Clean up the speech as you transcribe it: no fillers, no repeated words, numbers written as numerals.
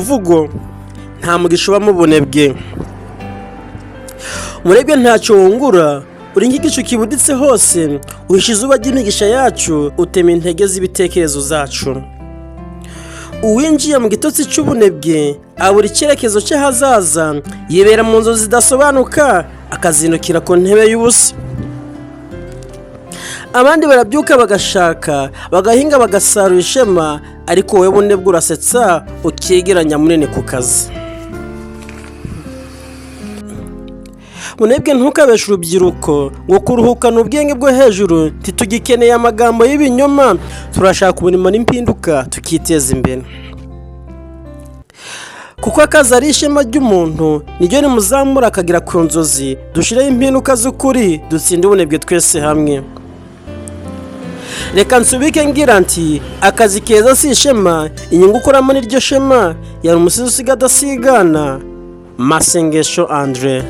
umuvugo nta mugisha uba mu bunebwe. Umurebwe ntacyo wungura, uri nk'igicu kibuditse hose, uhisha izuba ry'imigisha yacu, utema intege z'ibitekerezo zacu. Uwinjiye mu gitotsi cy'ubunebwe abura icyerekezo cy'ahazaza, yibera mu nzozi zidasobanuka, akazindukira ku ntebe y'ubusa. Abandi barabyuka bagashaka, bagahinga bagasarura ishema, ariko wowe bunebwe urasetsa ukigeranya munini ku kazi. Bunebwe ntukabeshe urubyiruko ngo kuruhukana ubwenge bwo hejuru, ntitugikeneye amagambo y'ibinyoma, turashaka umurimo n'impinduka tukiteza imbere. Kuko akazi ari ishema ry'umuntu, niryo rimuzamura akagera ku nzozi, dushireho impinduka z'ukuri, dutsinde ubunebwe twese hamwe. Reka nsubike ngira nti akazi keza si ishema, inyungu ukuramo niryo shema. Yari umusizi usiga adasigana, Masengesho André.